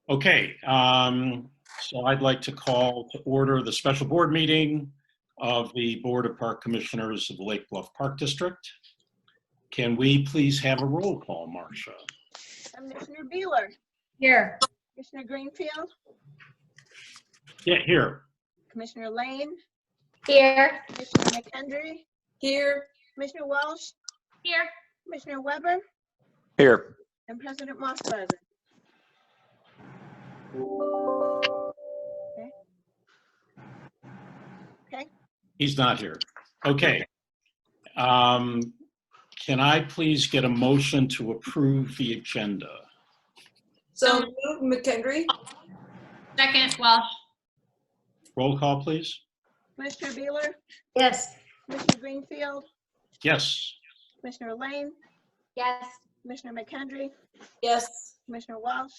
Okay, so I'd like to call to order the special board meeting of the Board of Park Commissioners of the Lake Bluff Park District. Can we please have a roll call, Marcia? Commissioner Beeler. Here. Commissioner Greenfield. Yeah, here. Commissioner Lane. Here. Commissioner McHenry. Here. Commissioner Walsh. Here. Commissioner Weber. Here. And President Mossberger. Okay. He's not here. Okay. Can I please get a motion to approve the agenda? So McHenry. Second, Welsh. Roll call, please. Commissioner Beeler. Yes. Commissioner Greenfield. Yes. Commissioner Lane. Yes. Commissioner McHenry. Yes. Commissioner Walsh.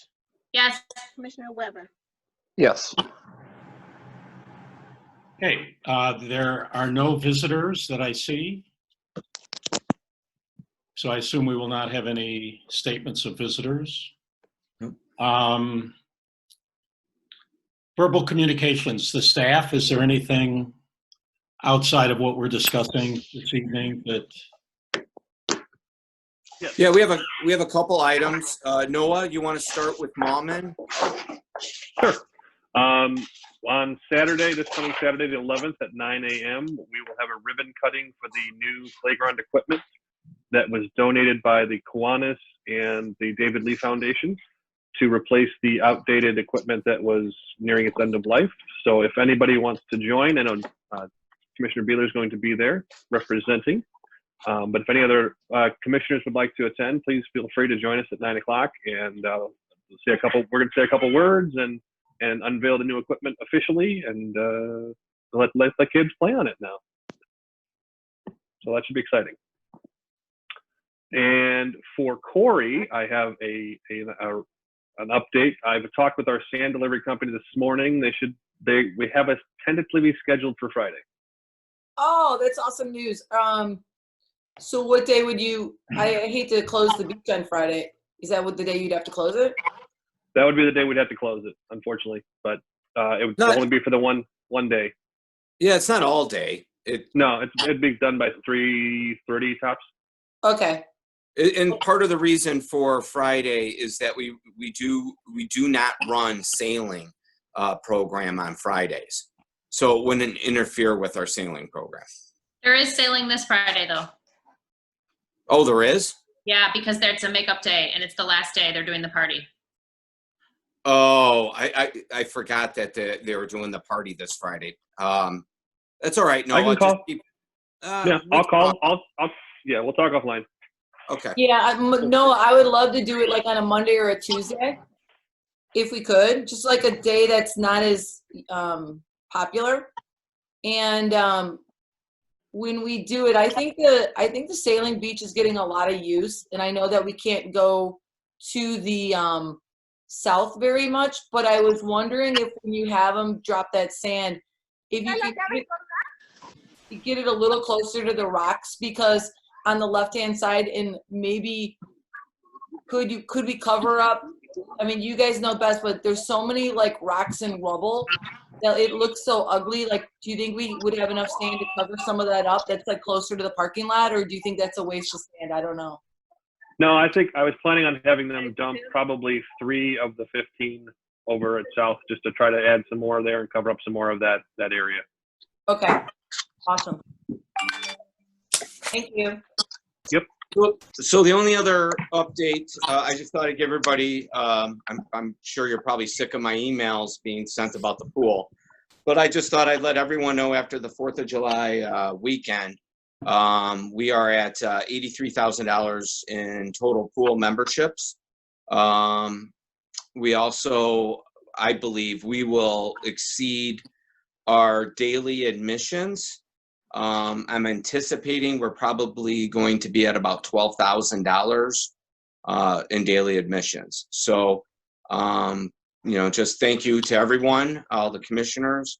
Yes. Commissioner Weber. Yes. Okay, there are no visitors that I see. So I assume we will not have any statements of visitors. Nope. Verbal communications, the staff, is there anything outside of what we're discussing this evening that? Yeah, we have a couple items. Noah, you want to start with Malman? Sure. On Saturday, this coming Saturday, the 11th at 9 a.m., we will have a ribbon cutting for the new playground equipment that was donated by the Kiwanis and the David Lee Foundation to replace the outdated equipment that was nearing its end of life. So if anybody wants to join, I know Commissioner Beeler is going to be there representing. But if any other commissioners would like to attend, please feel free to join us at 9 o'clock, and we're going to say a couple words and unveil the new equipment officially, and let the kids play on it now. So that should be exciting. And for Corey, I have an update. I've talked with our sand delivery company this morning. We have us tentatively scheduled for Friday. Oh, that's awesome news. So what day would you, I hate to close the beach on Friday. Is that what the day you'd have to close it? That would be the day we'd have to close it, unfortunately. But it would only be for the one day. Yeah, it's not all day. It'd be done by 3:30 tops. Okay. And part of the reason for Friday is that we do not run sailing program on Fridays, so it wouldn't interfere with our sailing program. There is sailing this Friday, though. Oh, there is? Yeah, because there's a makeup day, and it's the last day they're doing the party. Oh, I forgot that they were doing the party this Friday. That's all right. No, I can call. I'll call. We'll talk offline. Okay. Yeah, no, I would love to do it like on a Monday or a Tuesday, if we could. Just like a day that's not as popular. And when we do it, I think the sailing beach is getting a lot of use, and I know that we can't go to the south very much, but I was wondering if when you have them drop that sand, if you could get it a little closer to the rocks, because on the left-hand side, and maybe could we cover up? I mean, you guys know best, but there's so many like rocks and rubble that it looks so ugly. Like, do you think we would have enough sand to cover some of that up that's like closer to the parking lot, or do you think that's a waste of sand? I don't know. No, I think I was planning on having them dump probably 3 of the 15 over at South, just to try to add some more there and cover up some more of that area. Okay, awesome. Thank you. Yep. So the only other update, I just thought I'd give everybody, I'm sure you're probably sick of my emails being sent about the pool, but I just thought I'd let everyone know after the 4th of July weekend, we are at $83,000 in total pool memberships. We also, I believe, we will exceed our daily admissions. I'm anticipating we're probably going to be at about $12,000 in daily admissions. So, just thank you to everyone, all the commissioners.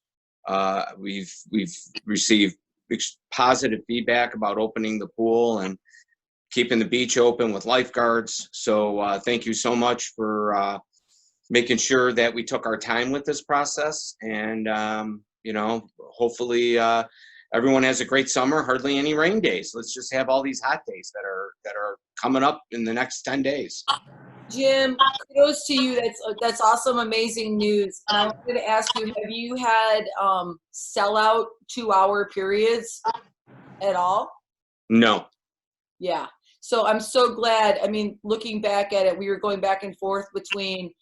We've received positive feedback about opening the pool and keeping the beach open with lifeguards. So thank you so much for making sure that we took our time with this process, and hopefully everyone has a great summer. Hardly any rain days. Let's just have all these hot days that are coming up in the next 10 days. Jim, kudos to you. That's awesome, amazing news. And I wanted to ask you, have you had sellout 2-hour periods at all? No. Yeah. So I'm so glad. I mean, looking back at it, we were going back and forth between,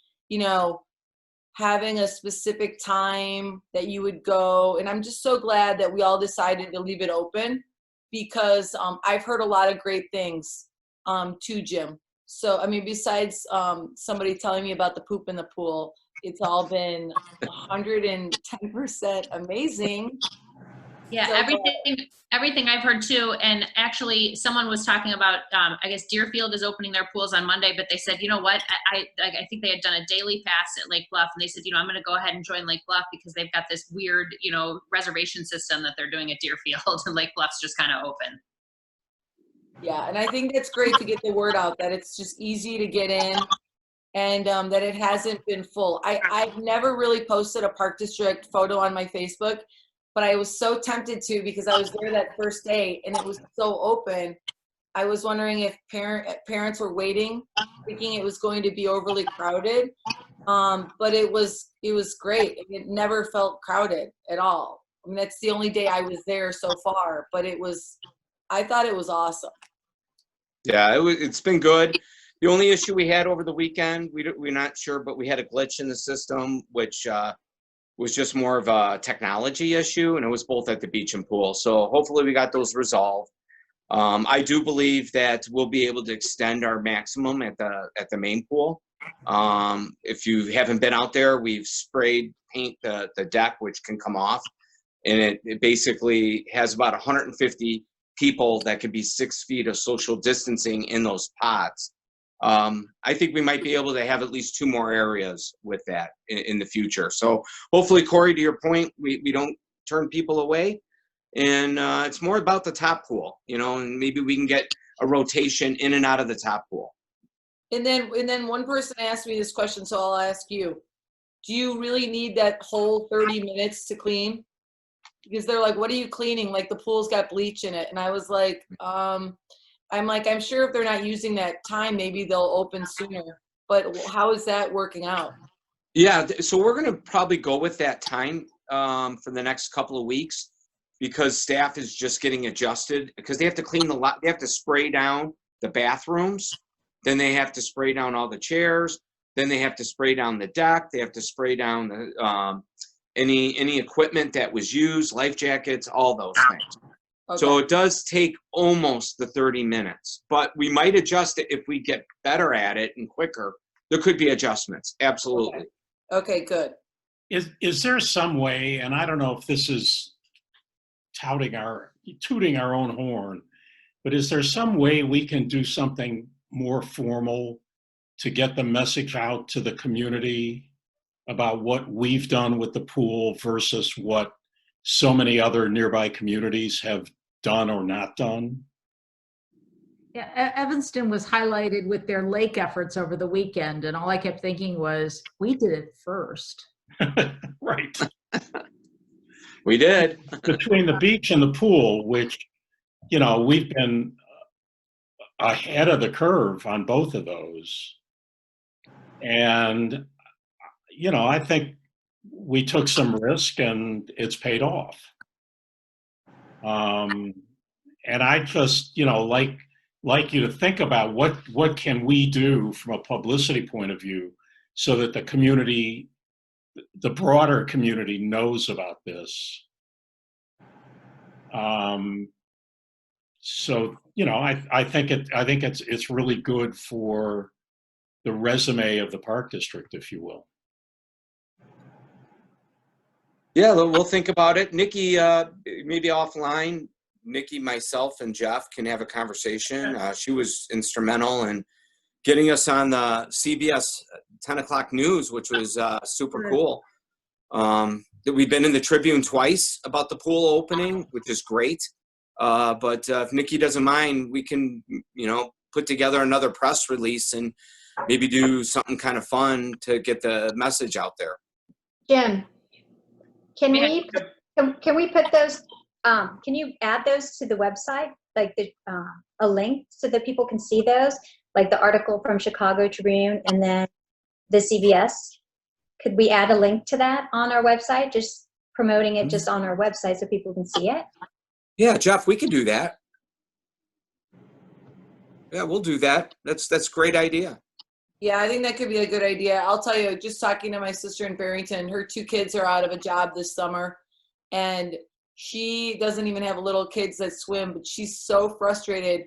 having a specific time that you would go. And I'm just so glad that we all decided to leave it open, because I've heard a lot of great things to Jim. So, I mean, besides somebody telling me about the poop in the pool, it's all been 110% amazing. Yeah, So, everything I've heard too. And actually, someone was talking about, I guess Deerfield is opening their pools on Monday, but they said, you know what? I think they had done a daily pass at Lake Bluff, and they said, I'm going to go ahead and join Lake Bluff because they've got this weird, reservation system that they're doing at Deerfield, and Lake Bluff's just kind of open. Yeah, and I think that's great to get the word out that it's just easy to get in, and that it hasn't been full. I've never really posted a Park District photo on my Facebook, but I was so tempted to because I was there that first day and it was so open. I was wondering if parents were waiting, thinking it was going to be overly crowded. But it was great. It never felt crowded at all. I mean, that's the only day I was there so far, but I thought it was awesome. Yeah, it's been good. The only issue we had over the weekend, we're not sure, but we had a glitch in the system, which was just more of a technology issue, and it was both at the beach and pool. So hopefully we got those resolved. I do believe that we'll be able to extend our maximum at the main pool. If you haven't been out there, we've sprayed paint the deck, which can come off, and it basically has about 150 people that could be 6 feet of social distancing in those pods. I think we might be able to have at least 2 more areas with that in the future. So hopefully, Corey, to your point, we don't turn people away, and it's more about the top pool, and maybe we can get a rotation in and out of the top pool. And then one person asked me this question, so I'll ask you. Do you really need that whole 30 minutes to clean? Because they're like, what are you cleaning? Like the pool's got bleach in it. And I was like, I'm sure if they're not using that time, maybe they'll open sooner. But how is that working out? Yeah, so we're going to probably go with that time for the next couple of weeks, because staff is just getting adjusted, because they have to clean they have to spray down the bathrooms, then they have to spray down all the chairs, then they have to spray down the deck, they have to spray down the any equipment that was used, life jackets, all those things. Okay. So it does take almost the 30 minutes, but we might adjust it if we get better at it and quicker. There could be adjustments. Absolutely. Okay, good. Is there some way, and I don't know if this is tooting our own horn, but is there some way we can do something more formal to get the message out to the community about what we've done with the pool versus what so many other nearby communities have done or not done? Yeah, Evanston was highlighted with their lake efforts over the weekend, and all I kept thinking was, we did it first. Right. We did. Between the beach and the pool, which, we've been ahead of the curve on both of those. And, I think we took some risk and it's paid off. And I just, like you to think about what can we do from a publicity point of view so that the community, the broader community, knows about this. So, I think it's really good for the resume of the Park District, if you will. Yeah, we'll think about it. Nikki, maybe offline, Nikki, myself, and Jeff can have a conversation. She was instrumental in getting us on the CBS 10 o'clock news, which was super cool. We've been in the Tribune twice about the pool opening, which is great. But if Nikki doesn't mind, we can, put together another press release and maybe do something kind of fun to get the message out there. Jim, can Yeah. can we put those, can you add those to the website? Like a link so that people can see those, like the article from Chicago Tribune and then the CBS? Could we add a link to that on our website? Just promoting it just on our website so people can see it? Yeah, Jeff, we can do that. Yeah, we'll do that. That's a great idea. Yeah, I think that could be a good idea. I'll tell you, just talking to my sister in Barrington, her 2 kids are out of a job this summer, and she doesn't even have little kids that swim, but she's so frustrated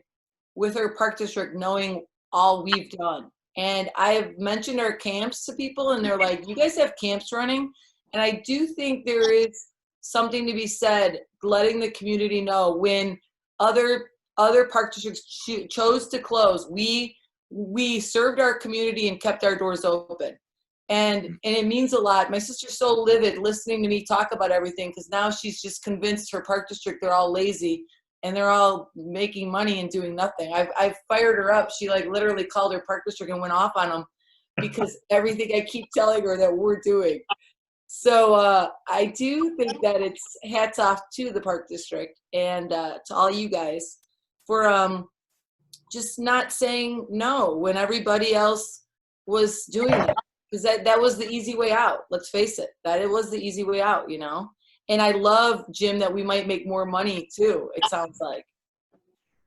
with her park district knowing all we've done. And I've mentioned our camps to people, and they're like, you guys have camps running? And I do think there is something to be said, letting the community know when other park districts chose to close, we served our community and kept our doors open. And it means a lot. My sister's so livid listening to me talk about everything because now she's just convinced her park district they're all lazy and they're all making money and doing nothing. I've fired her up. She like literally called her park district and went off on them because everything I keep telling her that we're doing. So I do think that it's hats off to the park district and to all you guys for just not saying no when everybody else was doing it. Because that was the easy way out. Let's face it, that it was the easy way out, you know? And I love, Jim, that we might make more money too, it sounds like.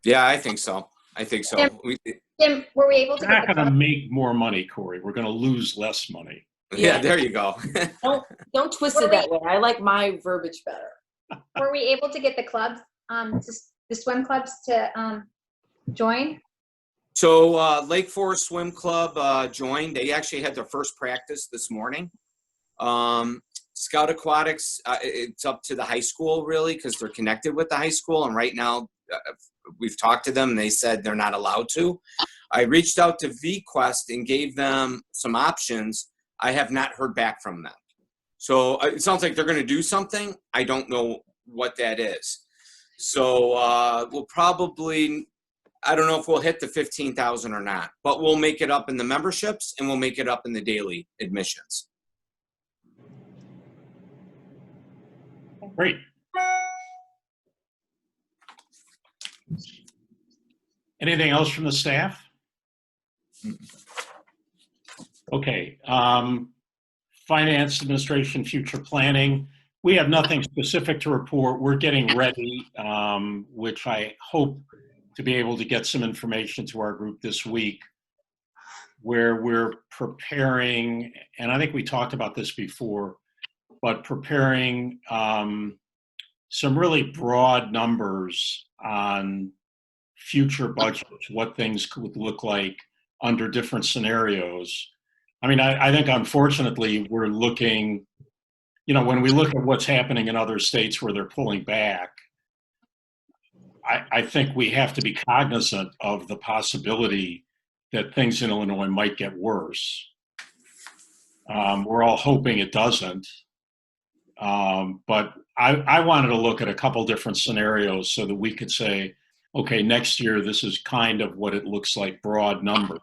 Yeah, I think so. Jim, were we able to We're get not going to make more money, Corey. We're going to lose less money. Yeah, there you go. Don't twist it that way. I like my verbiage better. were we able to get the clubs, the swim clubs to join? So Lake Forest Swim Club joined. They actually had their first practice this morning. Scout Aquatics, it's up to the high school really because they're connected with the high school. And right now we've talked to them and they said they're not allowed to. I reached out to VQuest and gave them some options. I have not heard back from them. So it sounds like they're going to do something. I don't know what that is. So we'll probably, I don't know if we'll hit the 15,000 or not, but we'll make it up in the memberships and we'll make it up in the daily admissions. Great. Anything else from the staff? Okay. Finance, administration, future planning. We have nothing specific to report. We're getting ready, which I hope to be able to get some information to our group this week, where we're preparing, and I think we talked about this before, but preparing some really broad numbers on future budgets, what things could look like under different scenarios. I mean, I think unfortunately we're looking, you know, when we look at what's happening in other states where they're pulling back, I think we have to be cognizant of the possibility that things in Illinois might get worse. We're all hoping it doesn't. But I wanted to look at a couple different scenarios so that we could say, okay, next year, this is kind of what it looks like, broad numbers.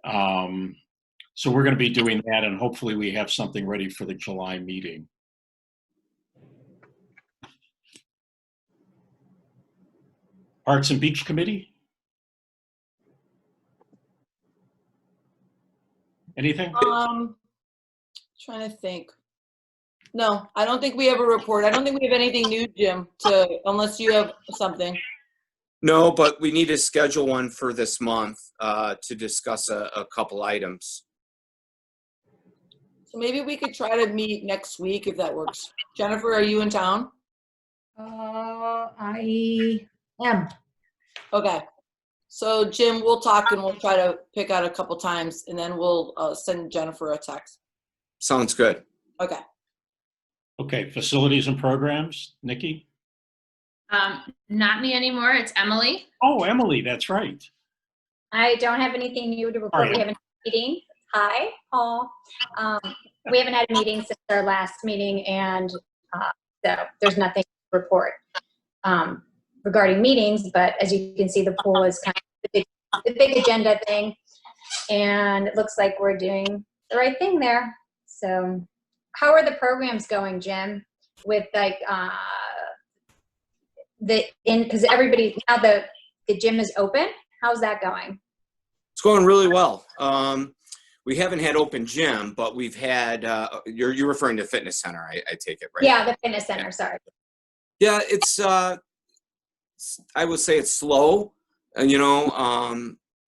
So we're going to be doing that, and hopefully we have something ready for the July meeting. Parks and Beach Committee? Anything? Trying to think. No, I don't think we have a report. I don't think we have anything new, Jim, unless you have something. No, but we need to schedule one for this month to discuss a couple items. So maybe we could try to meet next week if that works. Jennifer, are you in town? I am. Okay. So Jim, we'll talk and we'll try to pick out a couple times and then we'll send Jennifer a text. Sounds good. Okay. Okay, facilities and programs, Nikki? Not me anymore. It's Emily. Oh, Emily, that's right. I don't have anything new to report. Hi. We haven't had a meeting. Hi, Paul. We haven't had a meeting since our last meeting, and so there's nothing to report regarding meetings. But as you can see, the pool is kind of the big agenda thing. And it looks like we're doing the right thing there. So how are the programs going, Jim? With like because everybody now the gym is open. How's that going? It's going really well. We haven't had open gym, but we've had, you're referring to fitness center, I take it, right? Yeah, the fitness center, Yeah. sorry. Yeah, it's, I would say it's slow,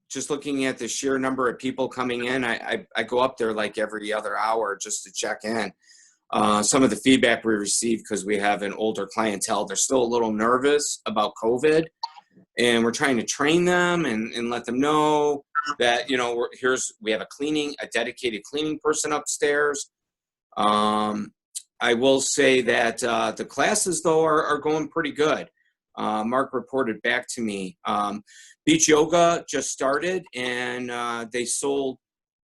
just looking at the sheer number of people coming in. I go up there like every other hour just to check in. Some of the feedback we receive, because we have an older clientele, they're still a little nervous about COVID. And we're trying to train them and let them know that, we have a dedicated cleaning person upstairs. I will say that the classes, though, are going pretty good. Mark reported back to me. Beach yoga just started, and they sold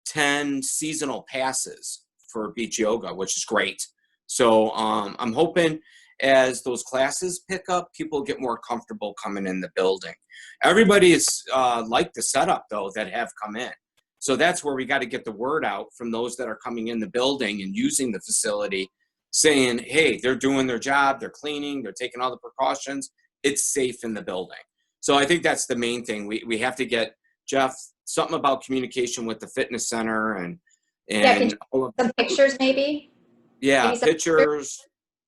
10 seasonal passes for beach yoga, which is great. So I'm hoping as those classes pick up, people get more comfortable coming in the building. Everybody is like the setup, though, that have come in. So that's where we got to get the word out from those that are coming in the building and using the facility, saying, hey, they're doing their job, they're cleaning, they're taking all the precautions, it's safe in the building. So I think that's the main thing. We have to get, Jeff, something about communication with the fitness center and Yeah, some pictures maybe? Yeah, Maybe some pictures.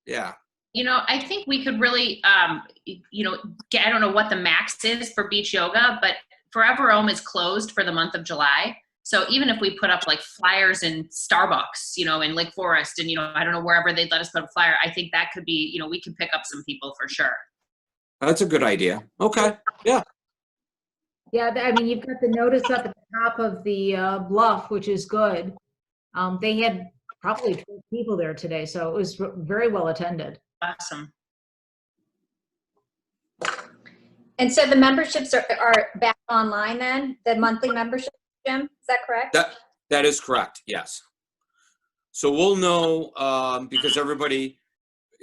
Yeah. I think we could really, I don't know what the max is for beach yoga, but Forever Home is closed for the month of July. So even if we put up like flyers in Starbucks, in Lake Forest and, I don't know, wherever they'd let us put a flyer, I think that could be, we could pick up some people for sure. That's a good idea. Okay. Yeah. Yeah, I mean, you've got the notice up at the top of the bluff, which is good. They had probably 12 people there today, so it was very well attended. Awesome. And so the memberships are back online then, the monthly membership, Jim, is that correct? That is correct, yes. So we'll know, because everybody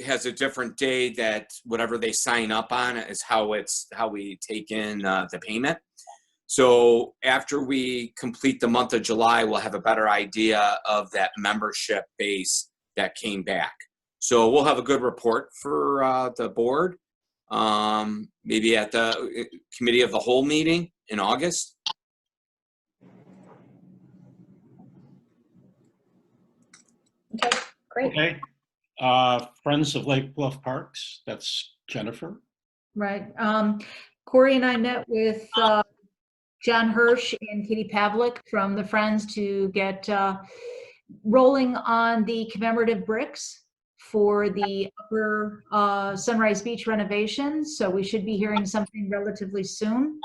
has a different day that whatever they sign up on is how we take in the payment. So after we complete the month of July, we'll have a better idea of that membership base that came back. So we'll have a good report for the board, maybe at the committee of the whole meeting in August. Okay, great. Okay. Friends of Lake Bluff Parks, that's Jennifer. Right. Corey and I met with John Hirsch and Katie Pavlik from the Friends to get rolling on the commemorative bricks for the upper Sunrise Beach renovations. So we should be hearing something relatively soon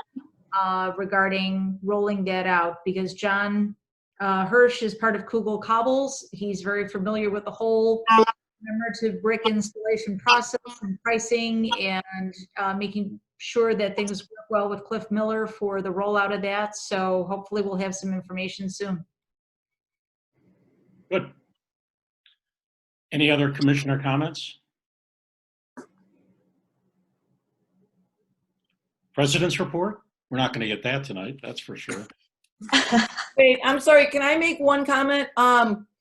regarding rolling that out, because John Hirsch is part of Kugel Cobbles. He's very familiar with the whole commemorative brick installation process and pricing and making sure that things work well with Cliff Miller for the rollout of that. So hopefully we'll have some information soon. Good. Any other commissioner comments? President's report? We're not going to get that tonight, that's for sure. Wait, I'm sorry, can I make one comment?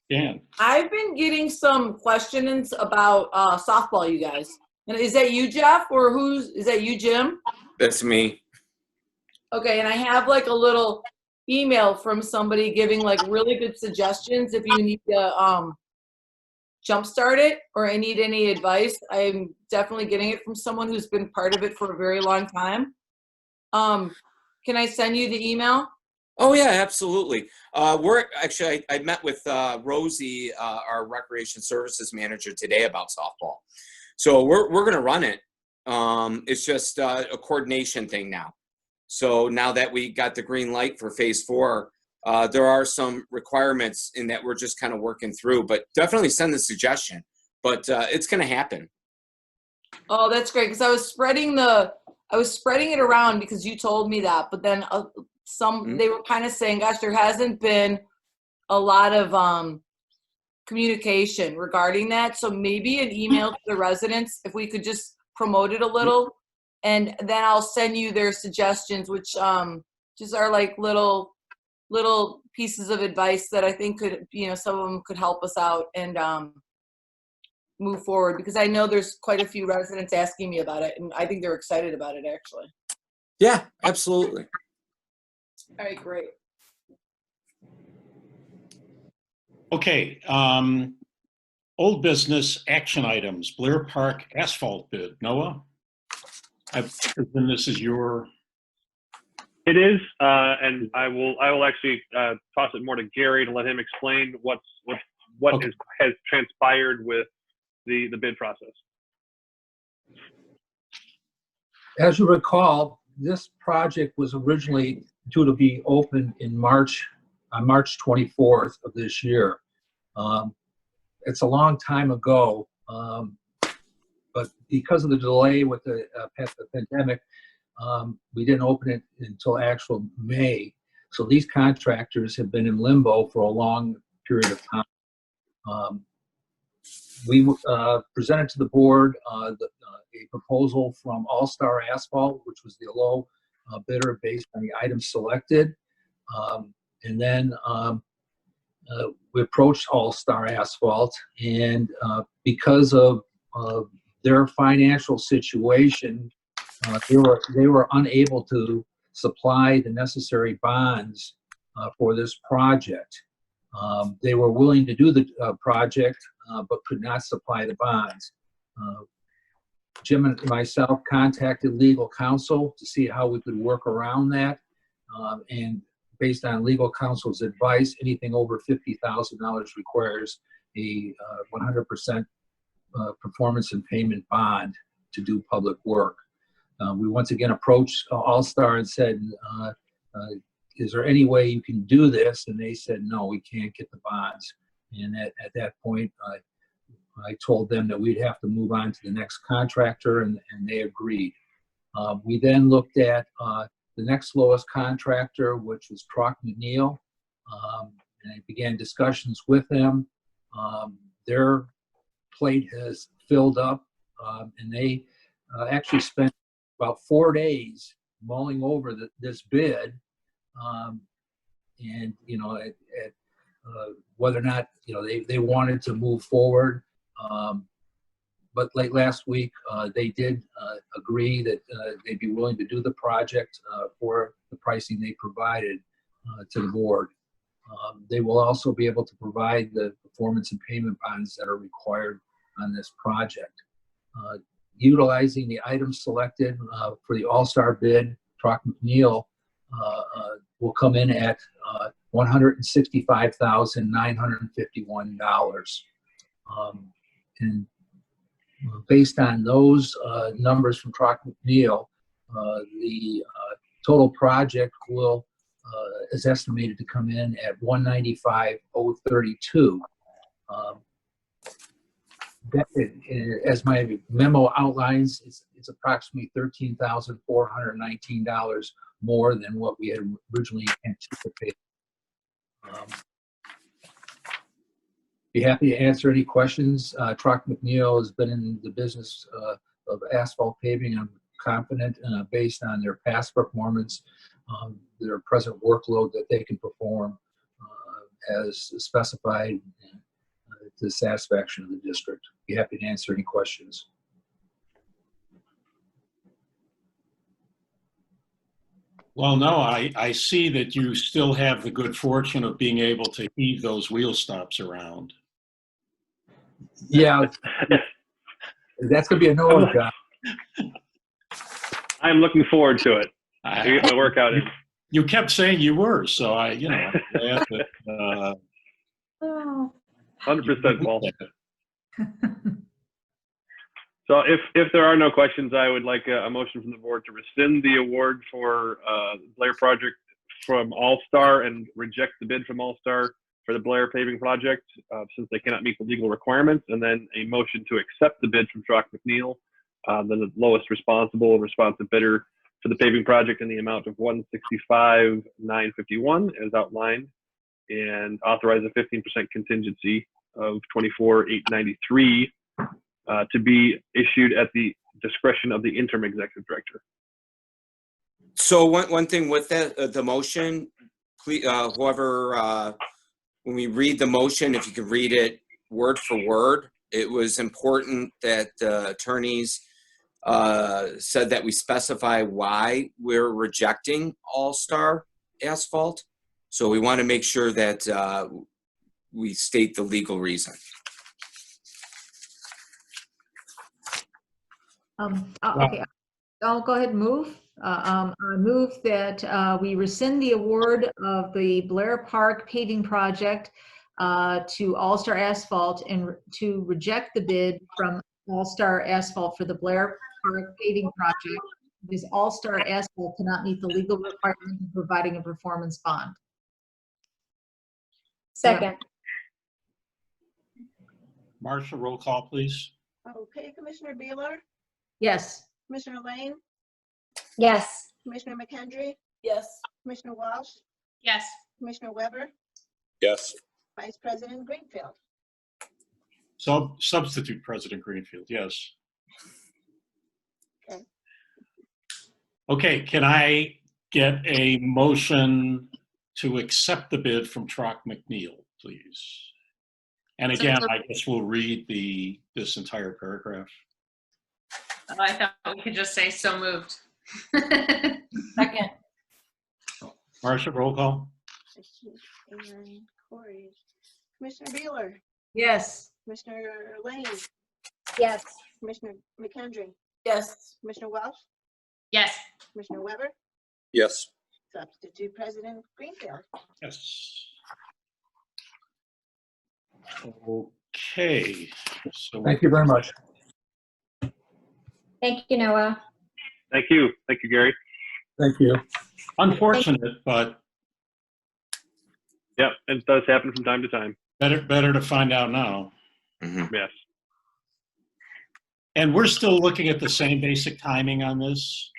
Dan? I've been getting some questions about softball, you guys. And is that you, Jeff, or is that you, Jim? That's me. Okay, and I have like a little email from somebody giving like really good suggestions if you need to jumpstart it or I need any advice. I'm definitely getting it from someone who's been part of it for a very long time. Can I send you the email? Oh yeah, absolutely. We're actually, I met with Rosie, our recreation services manager today about softball. So we're going to run it. It's just a coordination thing now. So now that we got the green light for phase 4, there are some requirements in that we're just kind of working through, but definitely send the suggestion, but it's going to happen. Oh, that's great. Cause I was spreading it around because you told me that, but then they were kind of saying, gosh, there hasn't been a lot of communication regarding that. So maybe an email to the residents, if we could just promote it a little, and then I'll send you their suggestions, which just are like little little pieces of advice that I think could, some of them could help us out and move forward, because I know there's quite a few residents asking me about it, and I think they're excited about it, actually. Yeah, absolutely. All right, great. Okay, old business action items, Blair Park asphalt bid. Noah? I presume this is your, It is, and I will actually toss it more to Gary to let him explain what Okay. has transpired with the bid process. As you recall, this project was originally due to be opened in March, on March 24th of this year. It's a long time ago, but because of the delay with the pandemic, we didn't open it until actual May. So these contractors have been in limbo for a long period of time. We presented to the board a proposal from All Star Asphalt, which was the low bidder based on the items selected. And then we approached All Star Asphalt, and because of their financial situation, they were unable to supply the necessary bonds for this project. They were willing to do the project, but could not supply the bonds. Jim and myself contacted legal counsel to see how we could work around that. And based on legal counsel's advice, anything over $50,000 requires a 100% performance and payment bond to do public work. We once again approached All Star and said, is there any way you can do this? And they said, no, we can't get the bonds. And at that point, I told them that we'd have to move on to the next contractor, and they agreed. We then looked at the next lowest contractor, which was Troc McNeil, and I began discussions with them. Their plate has filled up, and they actually spent about 4 days mulling over this bid, and whether or not they wanted to move forward. But late last week, they did agree that they'd be willing to do the project for the pricing they provided to the board. They will also be able to provide the performance and payment bonds that are required on this project. Utilizing the items selected for the All-Star bid, Troc McNeil will come in at $165,951. And based on those numbers from Troc McNeil, the total project is estimated to come in at $195,032. As my memo outlines, it's approximately $13,419 more than what we had originally anticipated. Be happy to answer any questions. Troc McNeil has been in the business of asphalt paving. I'm confident based on their past performance, their present workload, that they can perform as specified to the satisfaction of the district. Be happy to answer any questions. well, no, I see that you still have the good fortune of being able to heave those wheel stops around. Yeah, that's going to be a no job. I'm looking forward to it. I get my workout in. You kept saying you were, so I'm glad that, 100%, Paul. So if there are no questions, I would like a motion from the board to rescind the award for Blair project from All Star and reject the bid from All Star for the Blair paving project since they cannot meet the legal requirements, and then a motion to accept the bid from Troc McNeil, the lowest responsive bidder for the paving project in the amount of $165,951 as outlined, and authorize a 15% contingency of $24,893 to be issued at the discretion of the interim executive director. So one thing with that, the motion, please, whoever, when we read the motion, if you could read it word for word. It was important that the attorneys said that we specify why we're rejecting All-Star Asphalt. So we want to make sure that we state the legal reason. Okay, I'll go ahead and move. I move that we rescind the award of the Blair Park paving project to All-Star Asphalt and to reject the bid from All-Star Asphalt for the Blair Park paving project because All-Star Asphalt cannot meet the legal requirement of providing a performance bond. Second. Marcia, roll call, please. Okay, Commissioner Beeler, Yes. Commissioner Lane, Yes. Commissioner McKendry, Yes. Commissioner Walsh, Yes. Commissioner Weber, Yes. Vice President Greenfield. So substitute President Greenfield, yes. Okay. Okay, can I get a motion to accept the bid from Troc McNeil, please? And again, I guess we'll read this entire paragraph. Oh, I thought we could just say so moved. Second. Marcia, roll call? And Corey. Commissioner Beeler, Yes. Commissioner Lane, Yes. Commissioner McKendry, Yes. Commissioner Walsh, Yes. Commissioner Weber, Yes. Substitute President Greenfield. Yes. Okay. So Thank you very much. Thank you, Noah. Thank you. Thank you, Gary. Thank you. unfortunate, but Yep, it does happen from time to time. better to find out now. Mhm. Yes. And we're still looking at the same basic timing on this.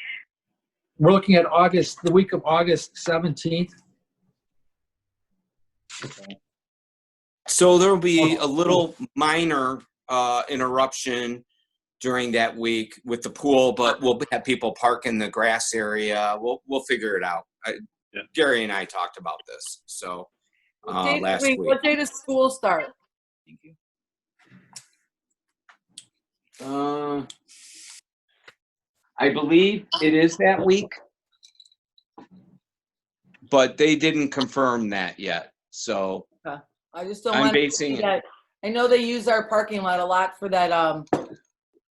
We're looking at the week of August 17th. So there will be a little minor interruption during that week with the pool, but we'll have people park in the grass area. We'll figure it out. Yeah. Gary and I talked about this. So last week. What day does school start? Thank you. I believe it is that week, but they didn't confirm that yet. So I just don't I'm want basing to it. that. I know they use our parking lot a lot for that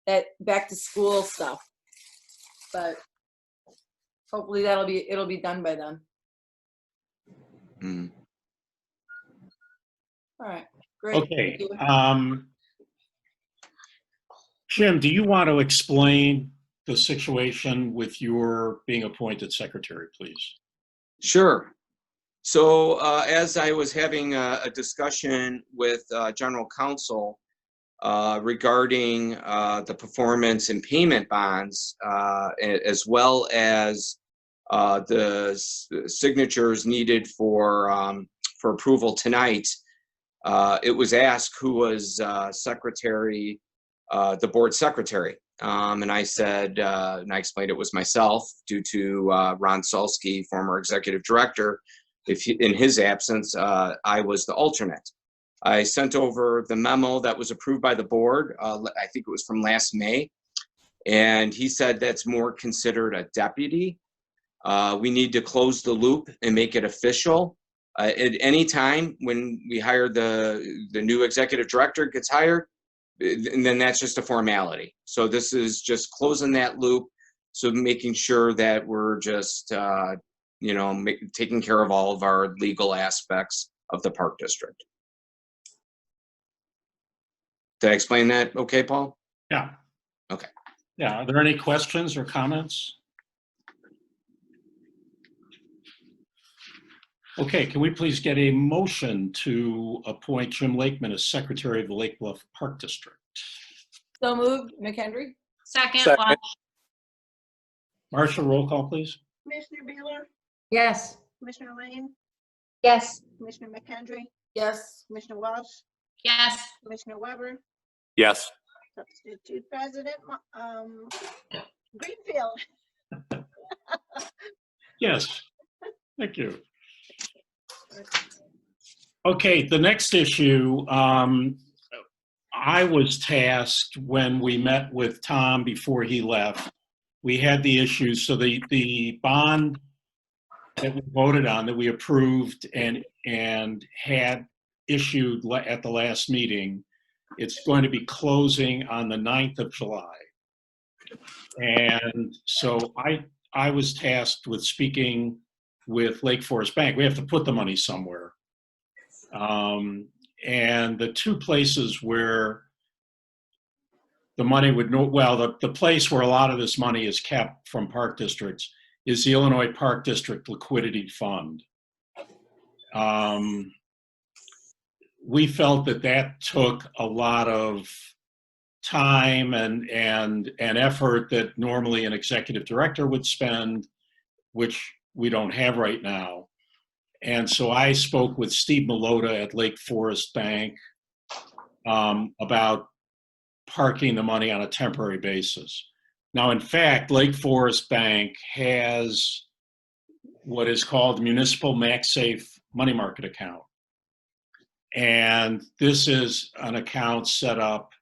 that back to school stuff, but hopefully it'll be done by then. Mm. All right, great. Okay. Thank you. Jim, do you want to explain the situation with your being appointed secretary, please? Sure. So as I was having a discussion with general counsel regarding the performance and payment bonds, as well as the signatures needed for approval tonight, it was asked who was secretary, the board secretary. And I said, and I explained it was myself due to Ron Solsky, former executive director. In his absence, I was the alternate. I sent over the memo that was approved by the board. I think it was from last May. And he said that's more considered a deputy. We need to close the loop and make it official. At any time when we hire the new executive director gets hired, and then that's just a formality. So this is just closing that loop. So making sure that we're just, taking care of all of our legal aspects of the park district. Did I explain that okay, Paul? Yeah. Okay. Yeah. Are there any questions or comments? Okay, can we please get a motion to appoint Jim Lakeman as secretary of the Lake Bluff Park District? So moved, McHenry? Second, Second. Walsh. Marcia, roll call, please. Commissioner Beeler, Yes. Commissioner Lane, Yes. Commissioner McKendry, Yes. Commissioner Walsh, Yes. Commissioner Weber, Yes. Substitute President Greenfield. Yes, thank you. Okay, the next issue, I was tasked when we met with Tom before he left. We had the issue, so the bond that we voted on, that we approved and had issued at the last meeting, it's going to be closing on the 9th of July. And so I was tasked with speaking with Lake Forest Bank. We have to put the money somewhere. And the two places where the money would know, well, the place where a lot of this money is kept from park districts is the Illinois Park District Liquidity Fund. We felt that took a lot of time and effort that normally an executive director would spend, which we don't have right now. And so I spoke with Steve Malota at Lake Forest Bank about parking the money on a temporary basis. Now, in fact, Lake Forest Bank has what is called Municipal MaxSafe Money Market Account. And this is an account set up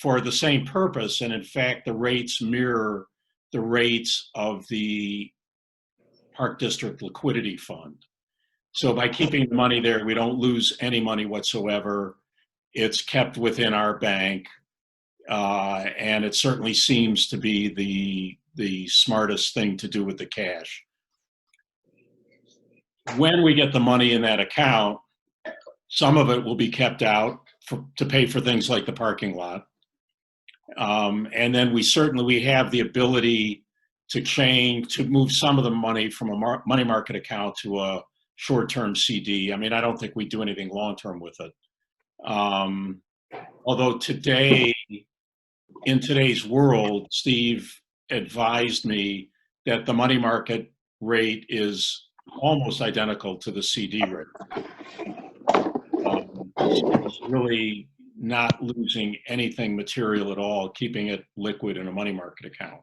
for the same purpose. And in fact, the rates mirror the rates of the Park District Liquidity Fund. So by keeping the money there, we don't lose any money whatsoever. It's kept within our bank. And it certainly seems to be the smartest thing to do with the cash. When we get the money in that account, some of it will be kept out to pay for things like the parking lot. And then we have the ability to move some of the money from a money market account to a short-term CD. I mean, I don't think we do anything long-term with it. Although in today's world, Steve advised me that the money market rate is almost identical to the CD rate. It's really not losing anything material at all, keeping it liquid in a money market account.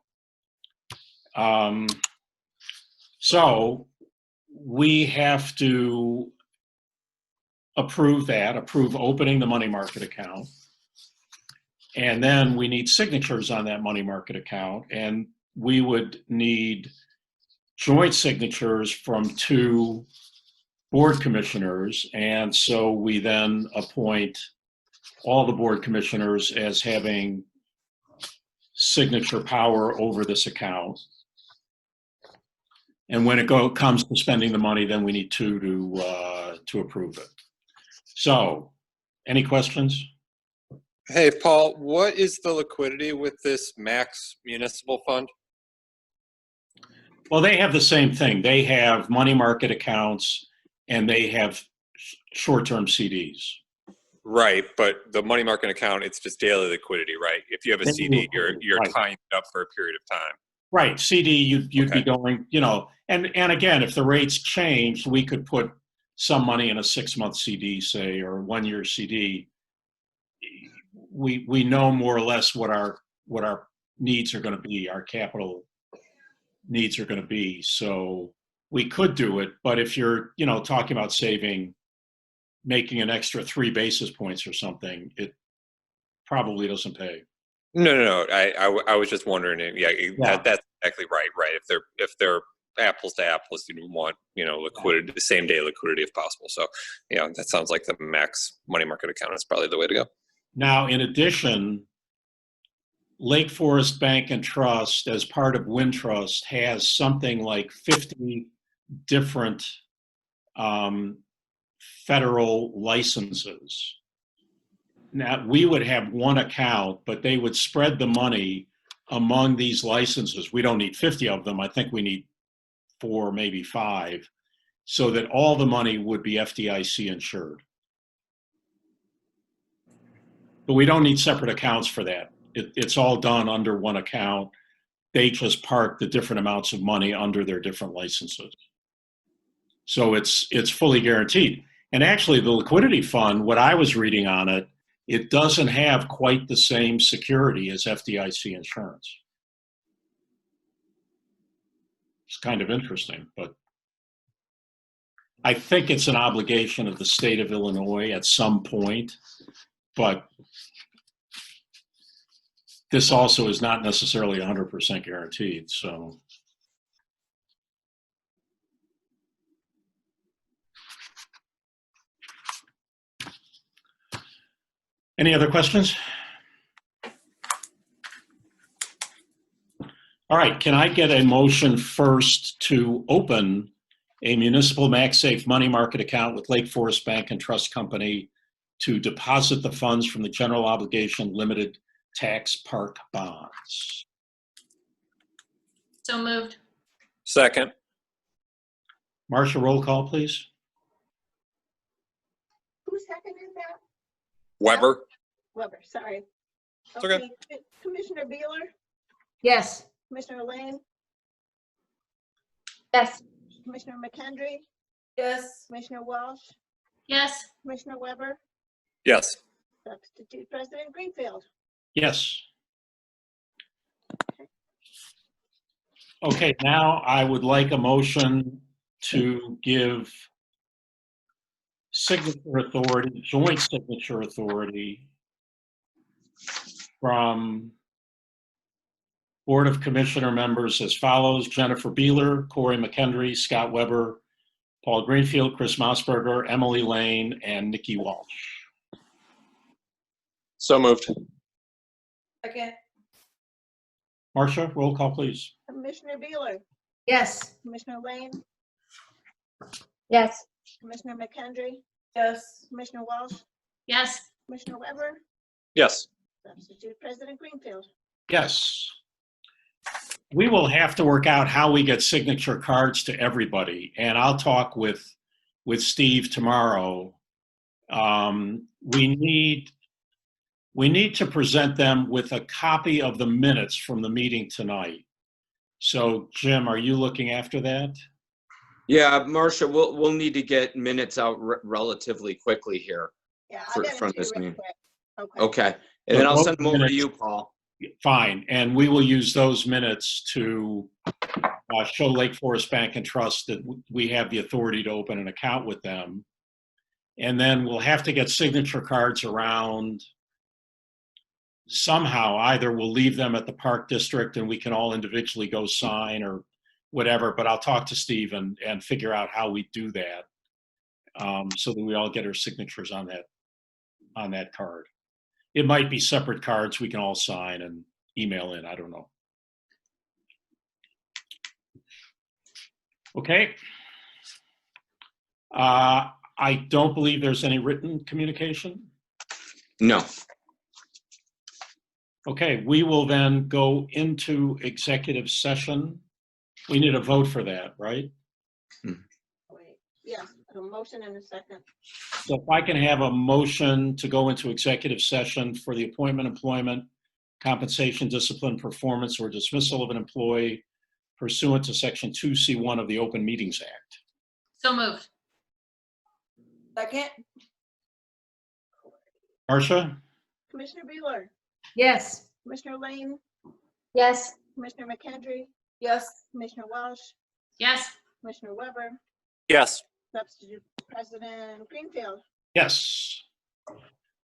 So we have to approve opening the money market account. And then we need signatures on that money market account. And we would need joint signatures from 2 board commissioners. And so we then appoint all the board commissioners as having signature power over this account. And when it comes to spending the money, then we need 2 to approve it. So, any questions? Hey, Paul, what is the liquidity with this Max Municipal Fund? Well, they have the same thing. They have money market accounts and they have short-term CDs. Right, but the money market account, it's just daily liquidity, right? If you have a CD, you're Right. tying it up for a period of time. Right, CD, you'd Okay. be going, and again, if the rates change, we could put some money in a 6-month CD, say, or 1-year CD. We know more or less what our needs are going to be, our capital needs are going to be. So we could do it, but if you're, talking about making an extra 3 basis points or something, it probably doesn't pay. No. I was just wondering. Yeah. That's exactly right. Right. If they're apples to apples, you want liquidity, the same day liquidity if possible. So yeah, that sounds like the Max money market account is probably the way to go. Now, in addition, Lake Forest Bank and Trust, as part of Wintrust, has something like 50 different federal licenses. Now, we would have one account, but they would spread the money among these licenses. We don't need 50 of them. I think we need 4, maybe 5, so that all the money would be FDIC insured. But we don't need separate accounts for that. It's all done under one account. They just park the different amounts of money under their different licenses. So it's fully guaranteed. And actually, the liquidity fund, what I was reading on it, it doesn't have quite the same security as FDIC insurance. It's kind of interesting, but I think it's an obligation of the state of Illinois at some point, but this also is not necessarily 100% guaranteed, so. Any other questions? All right, can I get a motion first to open a municipal MaxSafe money market account with Lake Forest Bank and Trust Company to deposit the funds from the general obligation limited tax park bonds? So moved. Second. Marcia, roll call, please. Who seconded that? Weber. Weber, sorry. It's okay. Commissioner Beeler, Yes. Commissioner Lane, Yes. Commissioner McKendry, Yes. Commissioner Walsh, Yes. Commissioner Weber, Yes. Substitute President Greenfield. Yes. Okay, now I would like a motion to give signature authority, joint signature authority from Board of Commissioner members as follows: Jennifer Beeler, Corey McKendry, Scott Weber, Paul Greenfield, Chris Mossberger, Emily Lane, and Nikki Walsh. So moved. Second. Marcia, roll call, please. Commissioner Beeler, Yes. Commissioner Lane, Yes. Commissioner McKendry, Yes. Commissioner Walsh, Yes. Commissioner Weber, Yes. Substitute President Greenfield. Yes. We will have to work out how we get signature cards to everybody, and I'll talk with Steve tomorrow. We need to present them with a copy of the minutes from the meeting tonight. So, Jim, are you looking after that? Yeah, Marcia, we'll need to get minutes out relatively quickly here Yeah, I for, got it from to you this real meeting. quick. Okay, and then I'll send them over to minutes- you, Paul. Fine, and we will use those minutes to show Lake Forest Bank and Trust that we have the authority to open an account with them. And then we'll have to get signature cards around somehow. Either we'll leave them at the Park District and we can all individually go sign or whatever, but I'll talk to Steve and figure out how we do that so that we all get our signatures on that card. It might be separate cards we can all sign and email in. I don't know. Okay. I don't believe there's any written communication. No. Okay, we will then go into executive session. We need a vote for that, right? Wait, yes, a motion and a second. So if I can have a motion to go into executive session for the appointment, employment, compensation, discipline, performance, or dismissal of an employee pursuant to Section 2C1 of the Open Meetings Act. So moved. Second. Marcia? Commissioner Beeler, Yes. Commissioner Lane, Yes. Commissioner McKendry, Yes. Commissioner Walsh, Yes. Commissioner Weber, Yes. Substitute President Greenfield. Yes. All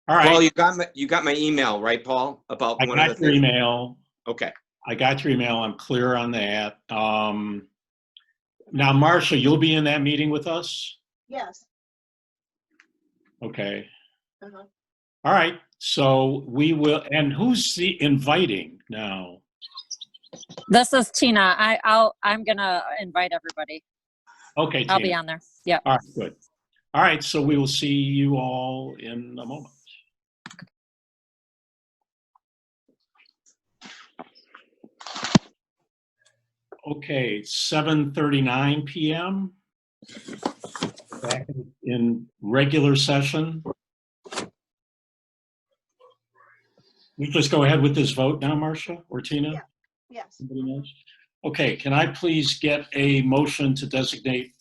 Paul, right. you got my email, right, Paul? About I one of got the your things. email. Okay. I got your email. I'm clear on that. Now, Marcia, you'll be in that meeting with us? Yes. Okay. Uh-huh. All right. So we will, and who's the inviting now? This is Tina. I'm gonna invite everybody. Okay, I'll be Tina. on there. Yeah. All right, good. All right, so we will see you all in a moment. Okay, 7:39 p.m. Back in regular session. We just go ahead with this vote now, Marcia or Tina? Yeah. Yes. Somebody knows? Okay, can I please get a motion to designate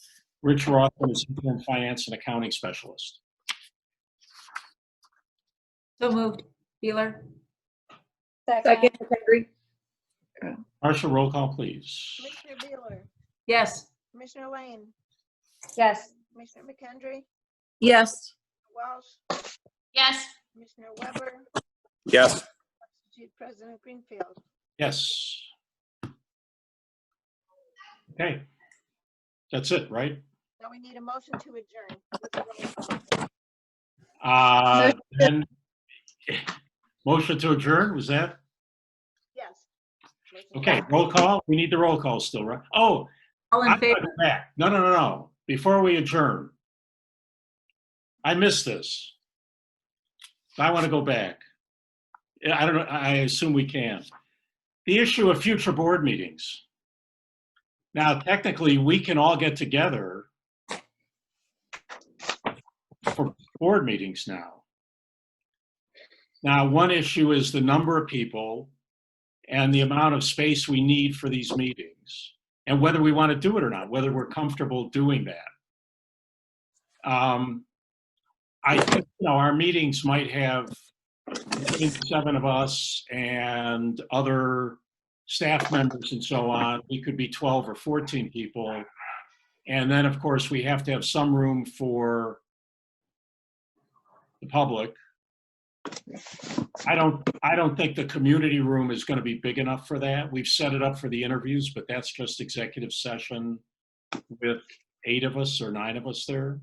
Rich Roth as interim finance and accounting specialist? So moved. Beeler? Second. McKendry? Marcia, roll call, please. Commissioner Beeler, Yes. Commissioner Lane, Yes. Commissioner McKendry, Yes. Welsh, Yes. Commissioner Weber, Yes. Substitute President Greenfield. Yes. Okay. That's it, right? Now we need a motion to adjourn. With a roll call. Then, motion to adjourn, was that? Yes. Motion to Okay, adjourn. roll call. We need the roll call still, right? Oh, All I'm in favor? gonna go back. No. Before we adjourn, I missed this. I want to go back. I don't know. I assume we can. The issue of future board meetings. Now, technically, we can all get together for board meetings now. Now, one issue is the number of people and the amount of space we need for these meetings, and whether we want to do it or not, whether we're comfortable doing that. I think, our meetings might have 7 of us and other staff members and so on. We could be 12 or 14 people. And then, of course, we have to have some room for the public. I don't think the community room is going to be big enough for that. We've set it up for the interviews, but that's just executive session with 8 of us or 9 of us there.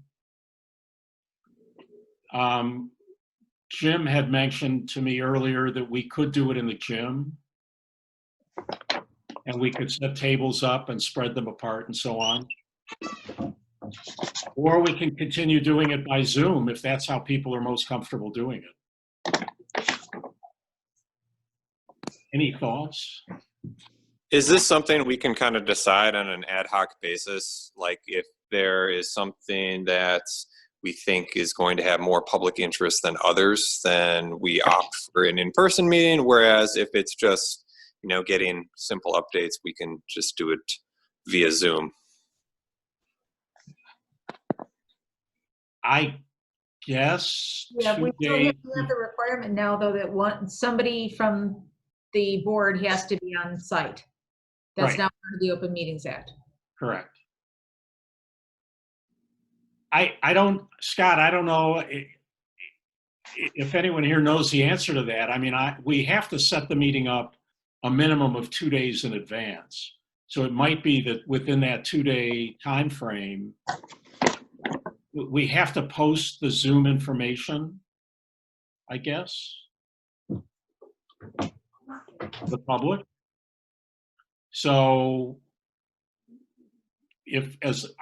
Jim had mentioned to me earlier that we could do it in the gym, and we could set tables up and spread them apart and so on. Or we can continue doing it by Zoom if that's how people are most comfortable doing it. Any thoughts? Is this something we can kind of decide on an ad hoc basis? Like if there is something that we think is going to have more public interest than others, then we opt for an in-person meeting. Whereas if it's just, getting simple updates, we can just do it via Zoom. I guess Yeah, we 2 still days. have the requirement now, though, that somebody from the board has to be on site. That's Right. now part of the Open Meetings Act. Correct. I don't, Scott, I don't know if anyone here knows the answer to that. I mean, we have to set the meeting up a minimum of 2 days in advance. So it might be that within that 2-day time frame, we have to post the Zoom information, I guess, to the public. So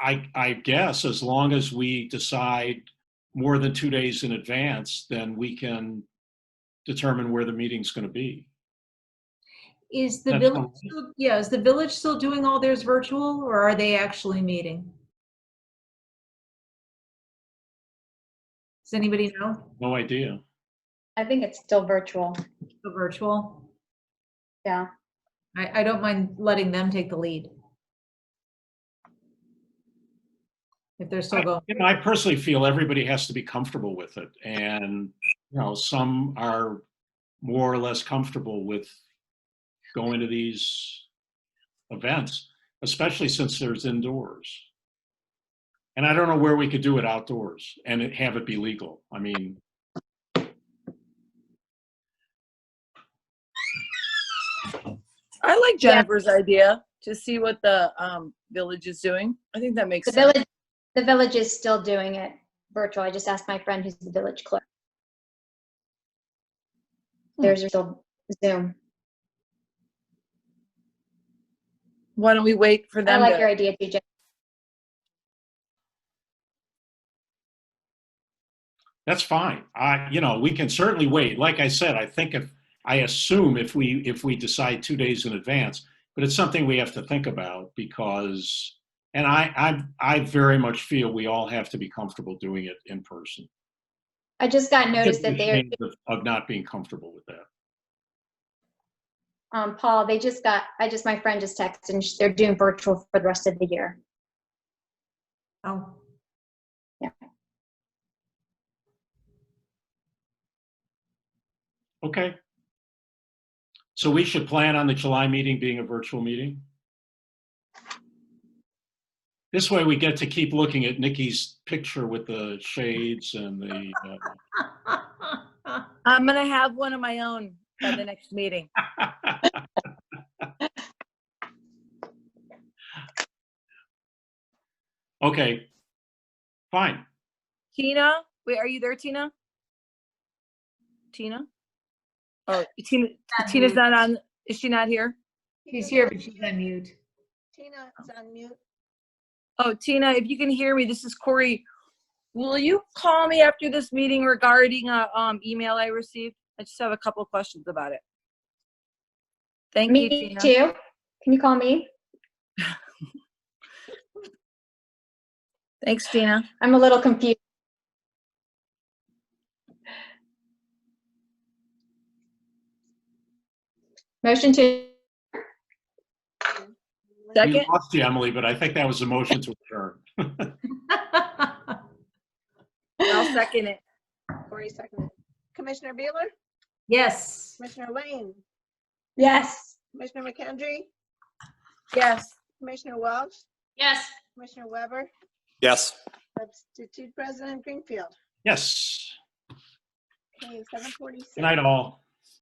I guess as long as we decide more than 2 days in advance, then we can determine where the meeting's going to be. Is the That's village all. still, is the village still doing all theirs virtual, or are they actually meeting? Does anybody know? No idea. I think it's still virtual. The virtual? Yeah. I don't mind letting them take the lead. If they're still going. I personally feel everybody has to be comfortable with it. And, some are more or less comfortable with going to these events, especially since there's indoors. And I don't know where we could do it outdoors and have it be legal. I mean, I like Jennifer's idea to see what the village is doing. I think that makes sense. The village is still doing it virtual. I just asked my friend who's the village clerk. Theirs are still Zoom. Why don't we wait for I them like to? your idea, TJ. that's fine. We can certainly wait. Like I said, I assume if we decide 2 days in advance, but it's something we have to think about because, and I very much feel we all have to be comfortable doing it in person. I just got notice that they're, Ashamed of not being comfortable with that. Paul, my friend just texted and they're doing virtual for the rest of the year. Oh. Yeah. Okay. So we should plan on the July meeting being a virtual meeting? This way we get to keep looking at Nikki's picture with the shades and the, I'm gonna have one of my own by the next meeting. okay, fine. Tina, wait, are you there, Tina? Tina? Oh, Tina's not on. Is she not here? She's here, but she's on mute. Tina, it's on mute. Oh, Tina, if you can hear me, this is Corey. Will you call me after this meeting regarding a email I received? I just have a couple of questions about it. Thank you, Me Tina. too. Can you call me? Thanks, Tina. I'm a little confused. Motion to, We Second? lost you, Emily, but I think that was a motion to adjourn. I'll second it. Corey seconded. Commissioner Beeler, Yes. Commissioner Lane, yes. Commissioner McKendry, Yes. Commissioner Welch, Yes. Commissioner Weber, Yes. Substitute President Greenfield. Yes. Okay, 7:46. Good night, all.